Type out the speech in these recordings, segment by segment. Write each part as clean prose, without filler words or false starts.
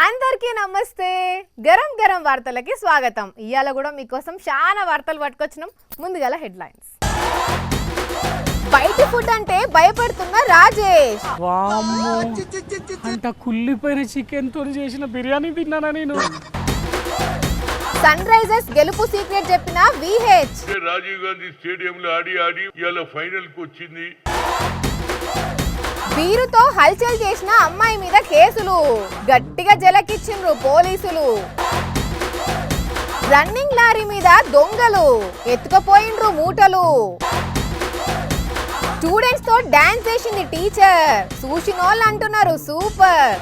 అందరికీ నమస్తే. గరం గరం వార్తలకి స్వాగతం. ఇయాల కూడా మీకోసం చాలా వార్తలు పట్టుకొచ్చినాం. ముందుగా హెడ్లైన్స్. బయట ఫుడ్ అంటే భయపడుతున్న రాజేష్. అంట కుళ్ళిపోయిన చికెన్ తో చేసిన బిర్యానీ తిన్నానా నేను. సన్ రైజర్స్ గెలుపు సీక్రెట్ చెప్పిన విహెచ్. రాజీవ్ గాంధీ స్టేడియంలో ఆడి ఇవాళ ఫైనల్ కు వచ్చింది. బీరుతో హల్చల్ చేసిన అమ్మాయి మీద కేసులు, గట్టిగా జలకిచ్చిండ్రు పోలీసులు. రన్నింగ్ లారీ మీద దొంగలు, ఎత్తుకుపోయిండ్రు మూటలు. స్టూడెంట్స్ తో డాన్స్ చేసింది టీచర్, చూసినోళ్ళు అంటున్నారు super.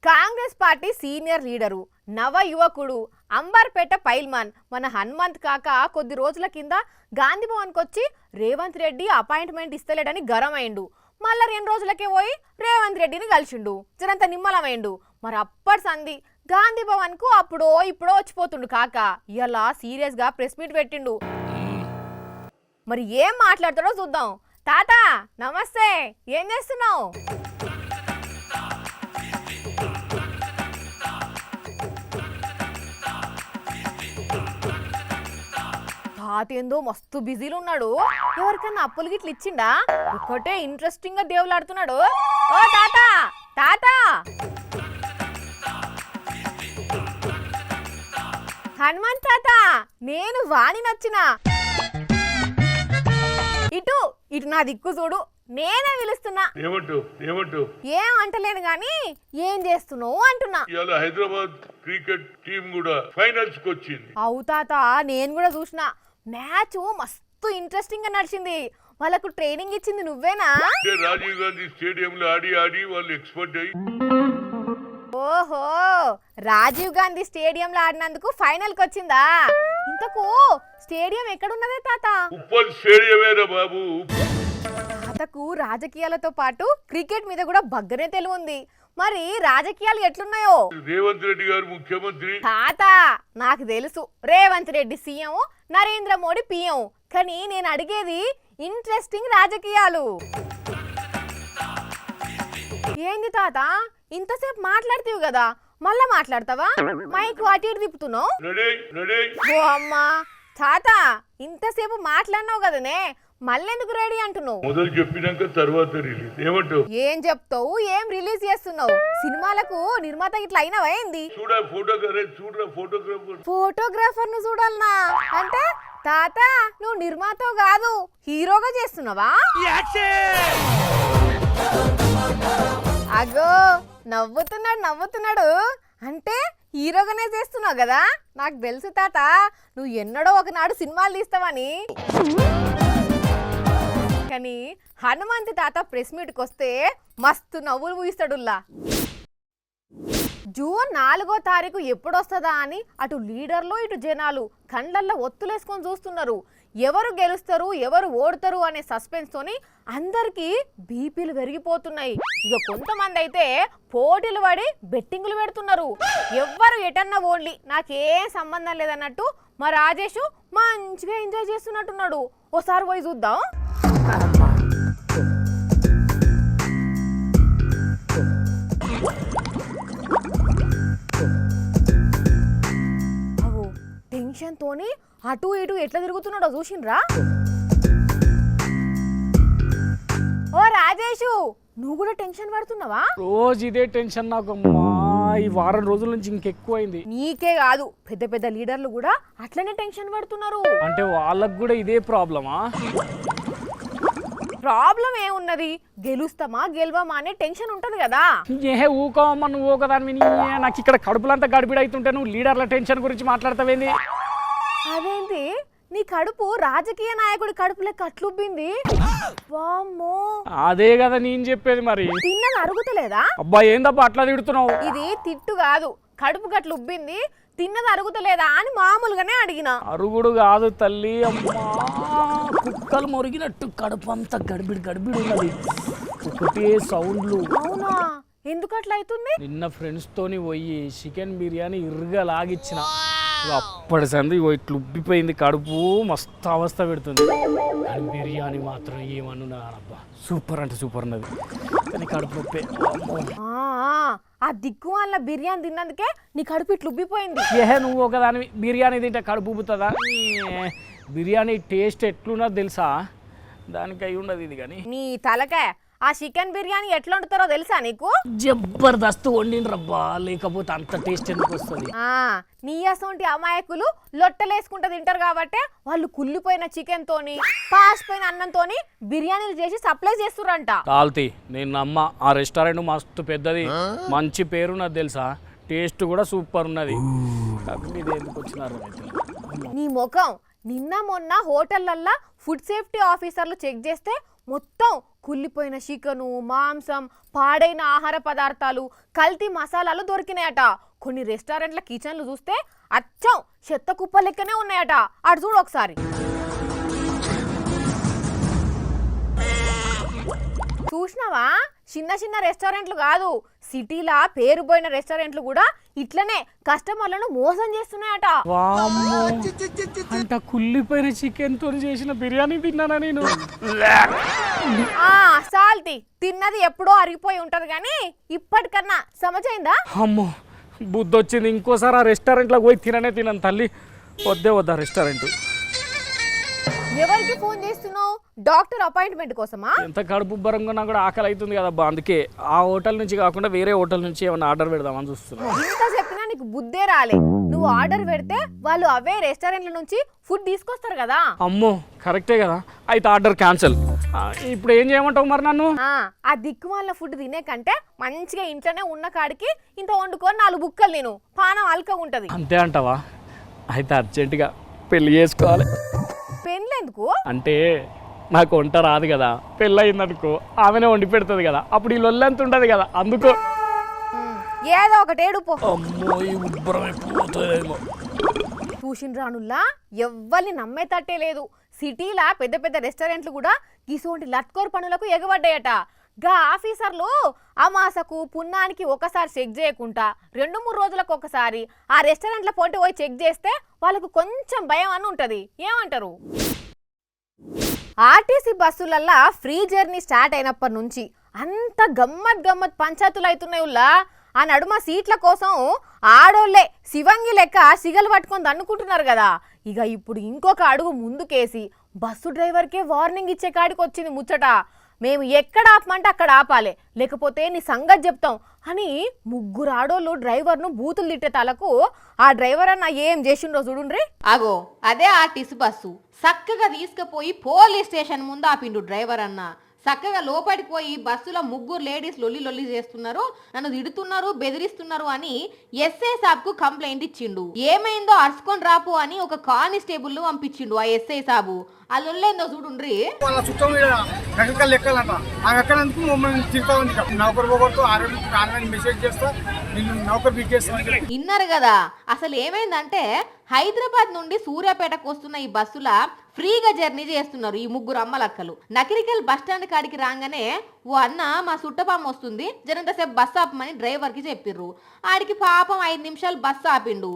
Congress party senior leader, నవ యువకుడు, అంబర్పేట పైల్మాన్ మన హనుమంత్ కాక కొద్ది రోజుల కింద గాంధీ భవన్కి వచ్చి రేవంత్ రెడ్డి అపాయింట్మెంట్ ఇస్తలేడని గరమైండు. మళ్ళా 2 రోజులకే పోయి రేవంత్ రెడ్డిని కలిసిండు, జరంత నిమ్మలమైండు. మరి అప్పటి సంది గాంధీ భవన్కు అప్పుడో ఇప్పుడో వచ్చిపోతుండు కాక. ఇలా సీరియస్ గా ప్రెస్ మీట్ పెట్టిండు. మరి ఏం మాట్లాడతాడో చూద్దాం. తాత నమస్తే, ఏం చేస్తున్నావు? తాత ఏందో మస్తు బిజీలో ఉన్నాడు. ఎవరికన్నా అప్పులు గిట్ల ఇచ్చిండా? ఒకటే ఇంట్రెస్టింగ్ గా దేవులాడుతున్నాడు. ఓ తాత తాత, హనుమంత్ తాత, నేను వాణి నచ్చిన. ఇటు ఇటు నా దిక్కు చూడు, నేనే పిలుస్తున్నా. ఏం అంటలేను గాని ఏం చేస్తున్నావు అంటున్నా. హైదరాబాద్ క్రికెట్ టీం కూడా ఫైనల్స్ కు వచ్చింది. అవు తాత, నేను కూడా చూసిన. మ్యాచ్ మస్తు ఇంట్రెస్టింగ్ గా నడిచింది. వాళ్ళకు ట్రైనింగ్ ఇచ్చింది నువ్వేనా? రాజీవ్ గాంధీ స్టేడియంలో ఆడి వాళ్ళు ఎక్స్పర్ట్ అయ్యి. ఓహో, రాజీవ్ గాంధీ స్టేడియంలో ఆడినందుకు ఫైనల్ కి వచ్చిందా? ఇంతకు స్టేడియం ఎక్కడున్నదే తాత? ఉప్పల్ స్టేడియమేరా బాబు. తాతకు రాజకీయాలతో పాటు క్రికెట్ మీద కూడా బగ్గనే తెలివి ఉంది. మరి రాజకీయాలు ఎట్లున్నాయో? రేవంత్ రెడ్డి గారు ముఖ్యమంత్రి. తాత నాకు తెలుసు, రేవంత్ రెడ్డి సీఎం, నరేంద్ర మోడీ పిఎం. కానీ నేను అడిగేది ఇంట్రెస్టింగ్ రాజకీయాలు. ఏంది తాత ఇంతసేపు మాట్లాడుతీవి కదా, మళ్ళా మాట్లాడతావా? మైకు అటు ఇటు తిప్పుతున్నావు. ఓ అమ్మా తాత, ఇంతసేపు మాట్లాడినావు కదనే, మళ్ళెందుకు రెడీ అంటున్నావు? మొదలు చెప్పినాక తర్వాత రిలీజ్. ఏమంటావు? ఏం చెప్తావు? ఏం రిలీజ్ చేస్తున్నావు? సినిమాలకు నిర్మాత ఇట్లా అయినవా ఏంది? ఫోటోగ్రాఫర్ ను చూడాలనా? అంటే తాత నువ్వు నిర్మాత కాదు, హీరోగా చేస్తున్నావా? అగో నవ్వుతున్నాడు. అంటే హీరోగానే చేస్తున్నావు కదా. నాకు తెలుసు తాత, నువ్వు ఎన్నడో ఒకనాడు సినిమాలు తీస్తావని. కానీ హనుమంత్ తాత ప్రెస్ మీట్కి వస్తే మస్తు నవ్వులు ఊహిస్తాడుల్లా. జూన్ 4వ తారీఖు ఎప్పుడొస్తుందా అని అటు లీడర్లు ఇటు జనాలు కండ్లల్లో ఒత్తులేసుకొని చూస్తున్నారు. ఎవరు గెలుస్తారు ఎవరు ఓడతారు అనే సస్పెన్స్ తోని అందరికీ బీపీలు పెరిగిపోతున్నాయి. ఇక కొంతమంది అయితే పోటీలు పడి బెట్టింగులు పెడుతున్నారు. ఎవ్వరు ఎటన్నా ఓన్లీ నాకేం సంబంధం లేదన్నట్టు మా రాజేష్ మంచిగా ఎంజాయ్ చేస్తున్నట్టున్నాడు. ఓసారి పోయి చూద్దాం. టెన్షన్ తోని అటు ఇటు ఎట్లా తిరుగుతున్నాడో చూసిండ్రా? ఓ రాజేషు, నువ్వు కూడా టెన్షన్ పడుతున్నావా? రోజు ఇదే టెన్షన్ నాకు. ఈ వారం రోజుల నుంచి ఇంకెక్కువైంది. నీకే కాదు, పెద్ద పెద్ద లీడర్లు కూడా అట్లనే టెన్షన్ పడుతున్నారు. అంటే వాళ్ళకు కూడా ఇదే ప్రాబ్లమా? ప్రాబ్లం ఏమున్నది? గెలుస్తామా గెలవమా అనే టెన్షన్ ఉంటది కదా. ఊకోమ్మా, నువ్వు ఒకదాని. నాకు ఇక్కడ కడుపులంతా గడిబిడి అవుతుంటే నువ్వు లీడర్ల టెన్షన్ గురించి మాట్లాడతావేంది? అదేంటి నీ కడుపు రాజకీయ నాయకుడి కడుపు లెక్క అట్లుబ్బింది? వామ్మో, అదే కదా నేను చెప్పేది. మరి తిన్నది అరుగుతలేదా? అబ్బా ఏందబ్బా అట్లా తిడుతున్నావు? ఇది తిట్టు కాదు, కడుపు గట్లు ఉబ్బింది, తిన్నది అరుగుతలేదా అని మామూలుగానే అడిగిన. అరుగుడు కాదు తల్లి, అమ్మా కుక్కలు మొరిగినట్టు కడుపు అంతా గడిబిడి ఉన్నది. ఒకటే సౌండ్లు. అవునా, ఎందుకు అట్లా అవుతుంది? నిన్న ఫ్రెండ్స్ తోని పోయి చికెన్ బిర్యానీ ఇరుగా లాగిచ్చిన. అప్పటి సంది ఇట్లా ఉబ్బిపోయింది కడుపు, మస్తు అవస్థ పెడుతుంది. కానీ బిర్యానీ మాత్రం ఏమన్నా అబ్బా సూపర్ అంటే సూపర్ ఉన్నది, కానీ కడుపు నొప్పి. ఆ దిక్కు వాళ్ళ బిర్యానీ తిన్నందుకే నీ కడుపు ఇట్లా ఉబ్బిపోయింది. నువ్వు ఒకదాని బిర్యానీ తింటే కడుపు ఉబ్బుతుందా? బిర్యానీ టేస్ట్ ఎట్లున్నది తెలుసా? దానికి అయి ఉండదు ఇది. కానీ నీ తలకాయ ఆ చికెన్ బిర్యానీ ఎట్లా వండుతారో తెలుసా నీకు? జబర్దస్త్ వండినరబ్బా, లేకపోతే అంత టేస్ట్ ఎందుకు వస్తుంది? నీ అసొంటి అమాయకులు లొట్టలేసుకుంటూ తింటారు కాబట్టి వాళ్ళు కుళ్ళిపోయిన చికెన్ తోని పాసిపోయిన అన్నంతోని బిర్యానీలు చేసి సప్లై చేస్తుర్రంట. తాల్తి నేను నమ్మ, ఆ రెస్టారెంట్ మస్తు పెద్దది, మంచి పేరున్నది తెలుసా, టేస్ట్ కూడా సూపర్ ఉన్నది. ఇది ఎందుకు వచ్చినారు? నీ ముఖం నిన్న మొన్న హోటళ్ళల్లో ఫుడ్ సేఫ్టీ ఆఫీసర్లు చెక్ చేస్తే మొత్తం కుళ్ళిపోయిన చికెను, మాంసం, పాడైన ఆహార పదార్థాలు, కల్తీ మసాలాలు దొరికినాయట. కొన్ని రెస్టారెంట్ల కిచెన్లు చూస్తే అచ్చం చెత్త కుప్ప లెక్కనే ఉన్నాయట. అటు చూడు ఒకసారి. చూసినావా? చిన్న చిన్న రెస్టారెంట్లు కాదు, సిటీలా పేరుపోయిన రెస్టారెంట్లు కూడా ఇట్లనే కస్టమర్లను మోసం చేస్తున్నాయట. అంట కుళ్ళిపోయిన చికెన్ తో చేసిన బిర్యానీ తిన్నానా నేను? సాల్తి తిన్నది ఎప్పుడో అరిగిపోయి ఉంటది కానీ ఇప్పటికన్నా సమజైందా? అమ్మో బుద్ధి వచ్చింది, ఇంకోసారి ఆ రెస్టారెంట్లోకి పోయి తినను తల్లి, వద్దా రెస్టారెంట్. ఎవరికి ఫోన్ చేస్తున్నావు? డాక్టర్ అపాయింట్మెంట్ కోసమా? ఎంత కడుపు ఉబ్బరంగా నాకు కూడా ఆకలి అవుతుంది కదబ్బా, అందుకే ఆ హోటల్ నుంచి కాకుండా వేరే హోటల్ నుంచి ఏమైనా ఆర్డర్ పెడదామని చూస్తున్నా. ఇంత చెప్పినా నీకు బుద్ధే రాలే. నువ్వు ఆర్డర్ పెడితే వాళ్ళు అవే రెస్టారెంట్ల నుంచి ఫుడ్ తీసుకొస్తారు కదా. అమ్మో కరెక్టే కదా, అయితే ఆర్డర్ క్యాన్సిల్. ఇప్పుడు ఏం చేయమంటావు మరి నన్ను? ఆ దిక్కు వాళ్ళ ఫుడ్ తినే కంటే మంచిగా ఇంట్లోనే ఉన్న కాడికి ఇంత వండుకొని 4 బుక్కలు నేను పానం అల్కగా ఉంటది. అంతే అంటావా? అయితే అర్జెంటుగా పెళ్లి చేసుకోవాలి. పెళ్ళెందుకు? అంటే నాకు వంట రాదు కదా, పెళ్ళయిందనుకో ఆమెనే వండి పెడుతుంది కదా, అప్పుడు ఈ లొల్లంత ఉండదు కదా, అందుకో. ఏదో ఒకటి ఏడుపో. అమ్మో ఈ ఉబ్బరం అయిపోతుందేమో. చూసిన రానుల్లా ఎవ్వరిని నమ్మేటట్టే లేదు. సిటీలా పెద్ద పెద్ద రెస్టారెంట్లు కూడా గిసోంటి లట్కోర్ పనులకు ఎగబడ్డాయట. గా ఆఫీసర్లు అమాసకు పున్నానికి ఒకసారి చెక్ చేయకుండా 2-3 రోజులకు ఒకసారి ఆ రెస్టారెంట్ల పోటీ పోయి చెక్ చేస్తే వాళ్ళకు కొంచెం భయం అని ఉంటది. ఏమంటారు? ఆర్టీసీ బస్సులల్లా ఫ్రీ జర్నీ స్టార్ట్ అయినప్పటి నుంచి అంత గమ్మత్ పంచాయతీలు అవుతున్నాయి. ఆ నడుమ సీట్ల కోసం ఆడోళ్లే శివంగి లెక్క సిగలు పట్టుకొని దన్నుకుంటున్నారు కదా. ఇక ఇప్పుడు ఇంకొక అడుగు ముందుకేసి బస్సు డ్రైవర్కే వార్నింగ్ ఇచ్చే కాడికి వచ్చింది ముచ్చట. మేము ఎక్కడ ఆపమంటే అక్కడ ఆపాలి, లేకపోతే నీ సంగతి చెప్తాం అని 3 ఆడోళ్ళు డ్రైవర్ను బూతులు తిట్టే తలకు ఆ డ్రైవర్ అన్న ఏం చేసిండ్రో చూడుండ్రి. అగో అదే ఆర్టీసీ బస్సు చక్కగా తీసుకుపోయి పోలీస్ స్టేషన్ ముందు ఆపిండు డ్రైవర్ అన్న. చక్కగా లోపలికి పోయి బస్సులో 3 లేడీస్ లొల్లి చేస్తున్నారు, నన్ను తిడుతున్నారు, బెదిరిస్తున్నారు అని ఎస్ఐ సాబ్కు కంప్లైంట్ ఇచ్చిండు. ఏమైందో అరుచుకొని రాపు అని ఒక కానిస్టేబుల్ పంపించిండు ఆ ఎస్ఐ సాబు. ఆ లొల్లేందో చూడుండ్రి. విన్నారు కదా, అసలు ఏమైందంటే హైదరాబాద్ నుండి సూర్యాపేటకు వస్తున్న ఈ బస్సుల ఫ్రీగా జర్నీ చేస్తున్నారు ఈ 3 అమ్మలక్కలు. నకిరికల్ బస్ స్టాండ్ కాడికి రాగానే ఓ అన్న మా సుట్టపాము వస్తుంది జరంతసేపు బస్సు ఆపమని డ్రైవర్ కి చెప్పిర్రు. ఆడికి పాపం 5 నిమిషాలు బస్సు ఆపిండు.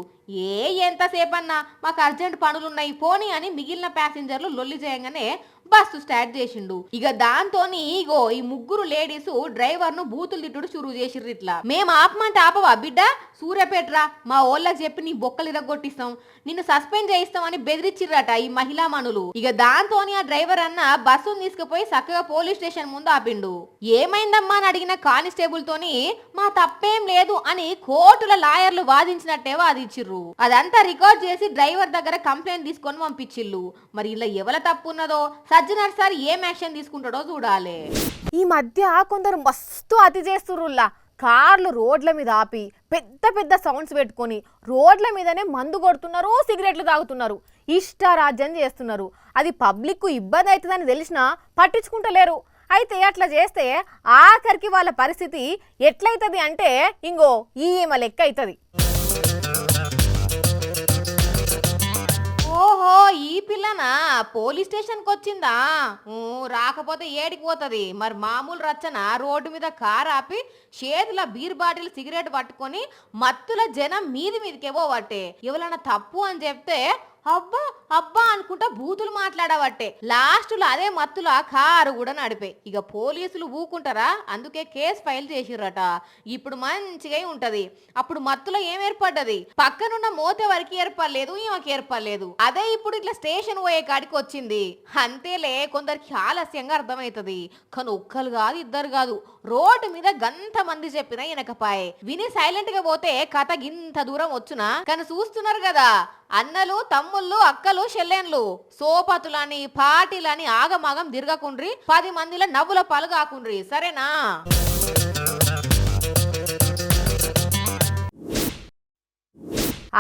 ఎంతసేపు అన్నా మాకు అర్జెంట్ పనులున్నాయి పోనీ అని మిగిలిన ప్యాసింజర్లు లొల్లి చేయగానే బస్సు స్టార్ట్ చేసిండు. ఇక దాంతోని ఇగో ఈ 3 లేడీస్ డ్రైవర్ ను బూతులు తిట్టుడు షురూ చేసిర్రు. ఇట్లా మేము ఆపమంటే ఆపవా బిడ్డ, సూర్యాపేటరా మా ఓళ్ళకి చెప్పి నీ బొక్కలు ఇరగొట్టిస్తాం, నిన్ను సస్పెండ్ చేయిస్తాం అని బెదిరించిర్రట ఈ మహిళా మనులు. ఇక దాంతోని ఆ డ్రైవర్ అన్న బస్సును తీసుకుపోయి చక్కగా పోలీస్ స్టేషన్ ముందు ఆపిండు. ఏమైందమ్మా అని అడిగిన కానిస్టేబుల్ తోని మా తప్పేం లేదు అని కోర్టుల లాయర్లు వాదించినట్టే వాదించిర్రు. అదంతా రికార్డ్ చేసి డ్రైవర్ దగ్గర కంప్లైంట్ తీసుకొని పంపించిల్లు. మరి ఇలా ఎవల తప్పు ఉన్నదో సజ్జనార్ సార్ ఏం యాక్షన్ తీసుకుంటాడో చూడాలి. ఈ మధ్య కొందరు మస్తు అతి చేస్తుర్రుల్లా. కార్లు రోడ్ల మీద ఆపి పెద్ద సౌండ్స్ పెట్టుకొని రోడ్ల మీదనే మందు కొడుతున్నారు, సిగరెట్లు తాగుతున్నారు, ఇష్టారాజ్యం చేస్తున్నారు. అది పబ్లిక్ ఇబ్బంది అవుతుందని తెలిసినా పట్టించుకుంటలేరు. అయితే అట్లా చేస్తే ఆఖరికి వాళ్ళ పరిస్థితి ఎట్లయితుంది అంటే ఇంగో ఈమె లెక్క అవుతుంది. ఓహో ఈ పిల్ల పిల్లనా పోలీస్ స్టేషన్కి వచ్చిందా? రాకపోతే ఏడికి పోతుంది మరి? మామూలు రచ్చన రోడ్డు మీద కారు ఆపి చేతుల బీర్ బాటిల్ సిగరెట్ పట్టుకొని మత్తుల జనం మీదికే పోవట్టే. ఎవరైనా తప్పు అని చెప్తే అబ్బా అబ్బా అనుకుంటా బూతులు మాట్లాడవట్టే. లాస్ట్లో అదే మత్తుల కారు కూడా నడిపే. ఇక పోలీసులు ఊకుంటారా? అందుకే కేసు ఫైల్ చేసిర్రట. ఇప్పుడు మంచిగా ఉంటది. అప్పుడు మత్తులో ఏం ఏర్పడ్డది? పక్కనున్న మోతే వరకు ఏర్పడలేదు, ఈమెకి ఏర్పడలేదు. అదే ఇప్పుడు ఇట్లా స్టేషన్ పోయే కాడికి వచ్చింది. అంతేలే, కొందరికి ఆలస్యంగా అర్థమవుతుంది. కానీ ఒక్కరు కాదు, ఇద్దరు కాదు, రోడ్డు మీద గంత మంది చెప్పినా వెనకపాయే. విని సైలెంట్ గా పోతే కథ గింత దూరం వచ్చునా? కానీ చూస్తున్నారు కదా, అన్నలు తమ్ముళ్ళు అక్కలు చెల్లెన్లు సోపతులని పార్టీలని ఆగమాగం తిరగకుండ్రి, 10 మందిలో నవ్వుల పాలు కాకుండ్రి, సరేనా?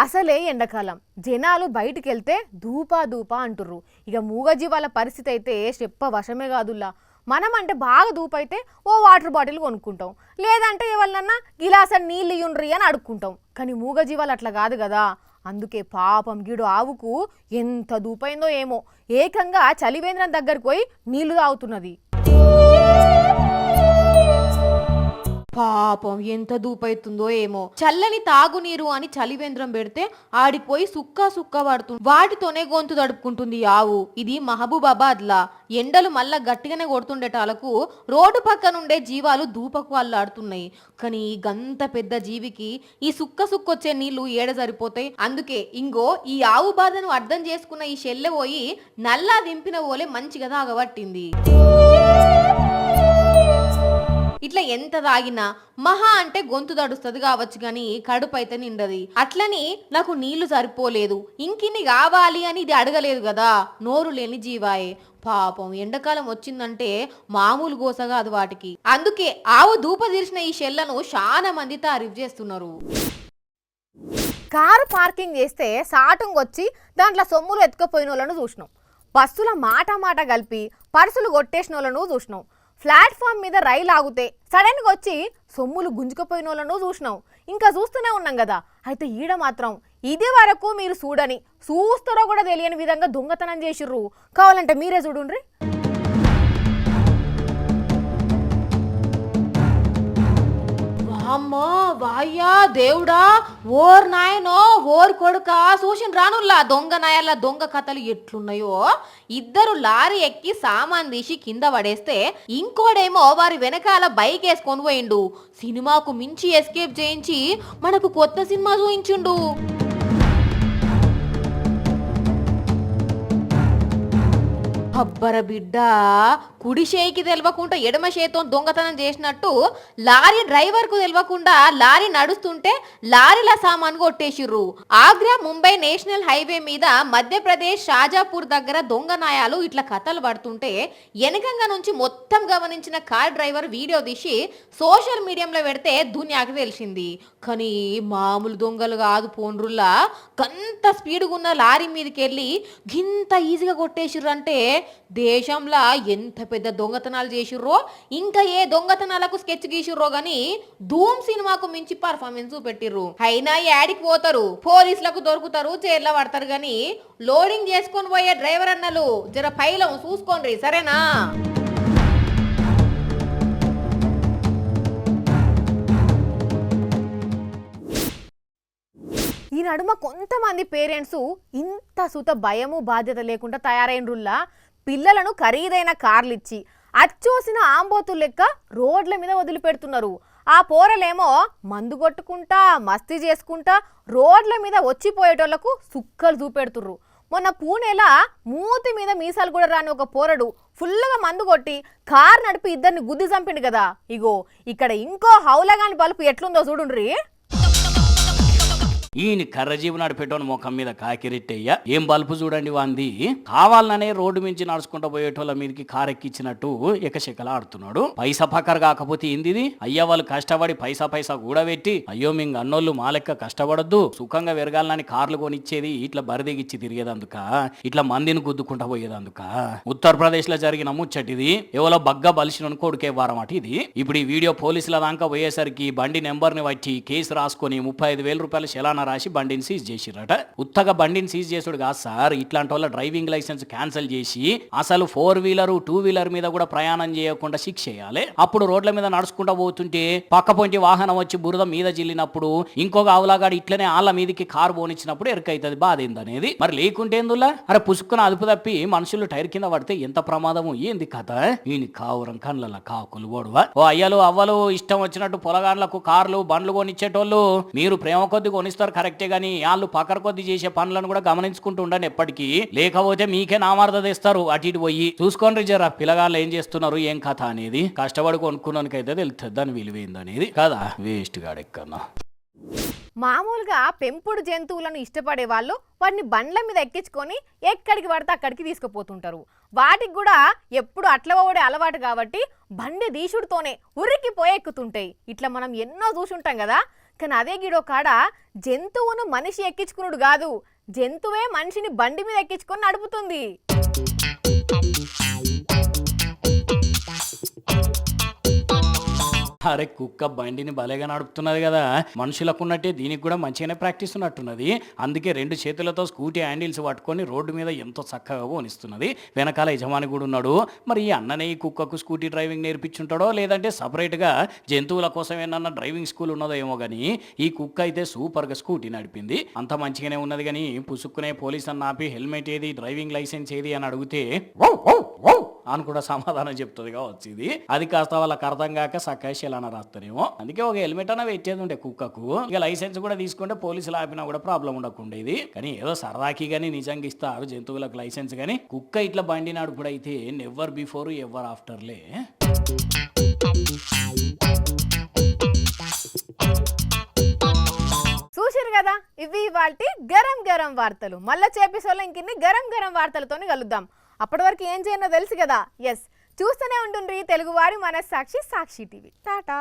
అసలే ఎండాకాలం, జనాలు బయటికి వెళ్తే దూపా దూపా అంటుర్రు. ఇక మూగజీవాల పరిస్థితి అయితే చెప్ప వశమే కాదుల్లా. మనం అంటే బాగా దూపైతే ఓ వాటర్ బాటిల్ కొనుక్కుంటాం, లేదంటే ఎవరినన్నా గిలాస నీళ్ళు ఇయ్యుండ్రి అని అడుక్కుంటాం. కానీ మూగజీవాలు అట్లా కాదు కదా. అందుకే పాపం గీడు ఆవుకు ఎంత దూపైందో ఏమో, ఏకంగా చలివేంద్రం దగ్గరికి పోయి నీళ్లు తాగుతున్నది. పాపం ఎంత దూపైతుందో ఏమో. చల్లని తాగునీరు అని చలివేంద్రం పెడితే ఆడిపోయి సుక్క పడుతుంది. వాటితోనే గొంతు తడుపుకుంటుంది ఆవు. ఇది మహబూబాబాద్ లా. ఎండలు మళ్ళా గట్టిగానే కొడుతుండేటాలకు రోడ్డు పక్కనుండే జీవాలు దూపకు అల్లాడుతున్నాయి. కానీ గంత పెద్ద జీవికి ఈ సుక్కొచ్చే నీళ్లు ఏడ సరిపోతాయి? అందుకే ఇంగో ఈ ఆవు బాధను అర్థం చేసుకున్న ఈ షెల్లె పోయి నల్లా దింపిన ఓలే మంచిగా తాగబట్టింది. ఇట్లా ఎంత తాగినా మహా అంటే గొంతు తడుస్తుంది కావచ్చు కానీ కడుపు అయితే నిండది. అట్లని నాకు నీళ్లు సరిపోలేదు, ఇంకిన్ని కావాలి అని ఇది అడగలేదు కదా. నోరు లేని జీవాయే. పాపం ఎండాకాలం వచ్చిందంటే మామూలు గోస కాదు వాటికి. అందుకే ఆవు దూప తీర్చిన ఈ షెల్లను చాలా మంది తారీఫ్ చేస్తున్నారు. కారు పార్కింగ్ చేస్తే సాటుంగొచ్చి దాంట్లో సొమ్ములు ఎత్తుకుపోయిన వాళ్ళను చూసినాం. బస్సుల మాట కలిపి పర్సులు కొట్టేసిన వాళ్ళను చూసినాం. ప్లాట్ఫామ్ మీద రైలు ఆగితే సడన్గా వచ్చి సొమ్ములు గుంజుకుపోయిన వాళ్ళను చూసినాం. ఇంకా చూస్తూనే ఉన్నాం కదా. అయితే ఈడ మాత్రం ఇది వరకు మీరు చూస్తారో కూడా తెలియని విధంగా దొంగతనం చేసిర్రు. కావాలంటే మీరే చూడుండ్రి. అమ్మో వాయ్యా దేవుడా, ఓర్ నాయనో ఓర్ కొడుక, చూసిన రానుల్లా దొంగ నాయల దొంగ కథలు ఎట్లున్నాయో. ఇద్దరు లారీ ఎక్కి సామాన్ తీసి కింద పడేస్తే ఇంకోడేమో వారి వెనకాల బైక్ వేసుకొని పోయిండు. సినిమాకు మించి ఎస్కేప్ చేయించి మనకు కొత్త సినిమా చూయించుండు. అబ్బర బిడ్డ, కుడి చేయికి తెలవకుండా ఎడమ చేతితో దొంగతనం చేసినట్టు లారీ డ్రైవర్ కు తెలవకుండా లారీ నడుస్తుంటే లారీల సామాన్ కొట్టేసిర్రు. ఆగ్రా ముంబై నేషనల్ హైవే మీద మధ్యప్రదేశ్ షాజాపూర్ దగ్గర దొంగ నాయాలు ఇట్లా కథలు పడుతుంటే వెనకంగా నుంచి మొత్తం గమనించిన కార్ డ్రైవర్ వీడియో తీసి సోషల్ మీడియాలో పెడితే దునియాకి తెలిసింది. కానీ మామూలు దొంగలు కాదు పోండ్రుల్లా. గంత స్పీడ్గా ఉన్న లారీ మీదకి వెళ్ళి గింత ఈజీగా కొట్టేసిర్రు అంటే దేశంలో ఎంత పెద్ద దొంగతనాలు చేసిర్రో, ఇంకా ఏ దొంగతనాలకు స్కెచ్ గీసిర్రో గాని ధూమ్ సినిమాకు మించి పర్ఫార్మెన్స్ పెట్టిర్రు. అయినా యాడికి పోతారు, పోలీసులకు దొరుకుతారు, జైల్లో పడతారు. గాని లోడింగ్ చేసుకొని పోయే డ్రైవర్ అన్నలు జర పైలం చూసుకోండి, సరేనా? ఈ నడుమ కొంతమంది పేరెంట్స్ ఇంత సుత భయము బాధ్యత లేకుండా తయారైనరుల్లా పిల్లలను ఖరీదైన కార్లు ఇచ్చి అచ్చోసిన ఆంబోతులు లెక్క రోడ్ల మీద వదిలిపెడుతున్నారు. ఆ పోరలేమో మందు కొట్టుకుంటా మస్తీ చేసుకుంటా రోడ్ల మీద వచ్చిపోయేటోళ్లకు సుక్కలు చూపెడుతుర్రు. మొన్న పూణేలా మూతి మీద మీసాలు కూడా రాని ఒక పోరడు ఫుల్గా మందు కొట్టి కార్ నడిపి ఇద్దరిని గుద్ది చంపిండు కదా. ఇగో ఇక్కడ ఇంకో హౌలగాని బలుపు ఎట్లుందో చూడుండ్రి. ఈయన కర్రజీవి నడిపేటోని ముఖం మీద కాకిరెట్టయ్యా ఏం బల్పు చూడండి వాంది. కావాలనే రోడ్డు మించి నడుచుకుంటూ పోయేటోళ్ళ మీదకి కారెక్కిచ్చినట్టు ఎకశెక్కలా ఆడుతున్నాడు. పైసా పక్కర కాకపోతే ఏంది? అయ్యా వాళ్ళు కష్టపడి పైసా కూడా పెట్టి అయ్యో మింగ అన్నోళ్ళు మా లెక్క కష్టపడద్దు సుఖంగా వెరగాలని కార్లు కొనిచ్చేది ఇట్లా బరిదిగిచ్చి తిరిగేదందుక, ఇట్లా మందిని గుద్దుకుంటా పోయేదందుక. ఉత్తరప్రదేశ్ లో జరిగిన ముచ్చటిది. ఎవరో బగ్గా బలిసిన కొడుకే వారమాట ఇది. ఇప్పుడు ఈ వీడియో పోలీసుల దాకా పోయేసరికి బండి నెంబర్ని వచ్చి కేసు రాసుకొని 35,000 రూపాయల చలానా పర్యవేక్షణ రాసి బండిని సీజ్ చేసిరట. ఉత్తగా బండిని సీజ్ చేసుడు కాదు సార్, ఇట్లాంటి వాళ్ళ డ్రైవింగ్ లైసెన్స్ క్యాన్సిల్ చేసి అసలు 4-వీలర్ 2-వీలర్ మీద కూడా ప్రయాణం చేయకుండా శిక్ష చేయాలి. అప్పుడు రోడ్ల మీద నడుచుకుంటూ పోతుంటే పక్క పొంటి వాహనం వచ్చి బురద మీద జిల్లినప్పుడు ఇంకొక ఆవులాగాడు ఇట్లనే వాళ్ళ మీదకి కారు పోనిచ్చినప్పుడు ఎరుకైతుంది బాధ ఏందనేది. మరి లేకుంటే ఎందులా అరే పుసుక్కున అదుపు తప్పి మనుషులు టైర్ కింద పడితే ఎంత ప్రమాదము ఏంది కథ. ఈయన కావురం కళ్ళ కాకులు ఓడువా. ఓ అయ్యలు అవ్వలు ఇష్టం వచ్చినట్టు పొలగాండ్లకు కార్లు బండ్లు కొనిచ్చేటోళ్ళు మీరు ప్రేమ కొద్ది కొనిస్తారు కరెక్టే గానీ వాళ్ళు పక్కర కొద్ది చేసే పనులను కూడా గమనించుకుంటూ ఉండండి ఎప్పటికీ. లేకపోతే మీకే నామార్ద తెస్తారు అటు ఇటు పోయి. చూసుకోండి జరా పిల్లగాళ్ళు ఏం చేస్తున్నారు ఏం కథ అనేది. కష్టపడి కొనుక్కున్నానికైతే తెలుస్తుంది దాని విలువైందనేది కదా. వేస్ట్ గాడెక్కన్నా. మామూలుగా పెంపుడు జంతువులను ఇష్టపడే వాళ్ళు వాటిని బండ్ల మీద ఎక్కించుకొని ఎక్కడికి పడితే అక్కడికి తీసుకుపోతుంటారు. వాటికి కూడా ఎప్పుడు అట్ల పోవడే అలవాటు కాబట్టి బండి దీసుడుతోనే ఉరికిపోయి ఎక్కుతుంటాయి. ఇట్లా మనం ఎన్నో చూసుంటాం కదా. కానీ అదే గిడో కాడ జంతువును మనిషి ఎక్కించుకున్నాడు కాదు, జంతువే మనిషిని బండి మీద ఎక్కించుకొని నడుపుతుంది. అరే కుక్క బండిని భలేగా నడుపుతున్నది కదా, మనుషులకున్నట్టే దీనికి కూడా మంచిగానే ప్రాక్టీస్ ఉన్నట్టున్నది. అందుకే 2 చేతులతో స్కూటీ హ్యాండిల్స్ పట్టుకొని రోడ్డు మీద ఎంతో చక్కగా పోనిస్తున్నది. వెనకాల యజమాని కూడా ఉన్నాడు. మరి ఈ అన్ననే ఈ కుక్కకు స్కూటీ డ్రైవింగ్ నేర్పించుంటాడో లేదంటే సపరేట్గా జంతువుల కోసం ఏమన్నా డ్రైవింగ్ స్కూల్ ఉన్నదో ఏమో కానీ ఈ కుక్క అయితే సూపర్గా స్కూటీ నడిపింది. అంత మంచిగానే ఉన్నది కానీ పుసుక్కునే పోలీస్ అన్న ఆపి హెల్మెట్ ఏది డ్రైవింగ్ లైసెన్స్ ఏది అని అడిగితే అని కూడా సమాధానం చెప్తుంది కావచ్చు. ఇది అది కాస్త వాళ్ళకి అర్థం కాక సకాశీలన రాస్తారేమో. అందుకే ఒక హెల్మెట్ అన్న పెట్టేది ఉండే కుక్కకు. ఇక లైసెన్స్ కూడా తీసుకుంటే పోలీసులు ఆపినా కూడా ప్రాబ్లం ఉండకుండేది. కానీ ఏదో సరదాకి కానీ నిజంగా ఇస్తారు జంతువులకు లైసెన్స్. కానీ కుక్క ఇట్లా బండి నడుపుడైతే నెవర్ బిఫోర్ ఎవర్ ఆఫ్టర్లే. చూసిరు కదా, ఇవి ఇవాల్టి గరం గరం వార్తలు. మళ్ళా చేపిసోళ్ళ ఇంకిన్ని గరం గరం వార్తలతోని కలుద్దాం. అప్పటి వరకు ఏం చేయనో తెలుసు కదా. ఎస్, చూస్తూనే ఉంటుండ్రి తెలుగువారి మనస్సాక్షి సాక్షి టీవీ. టాటా.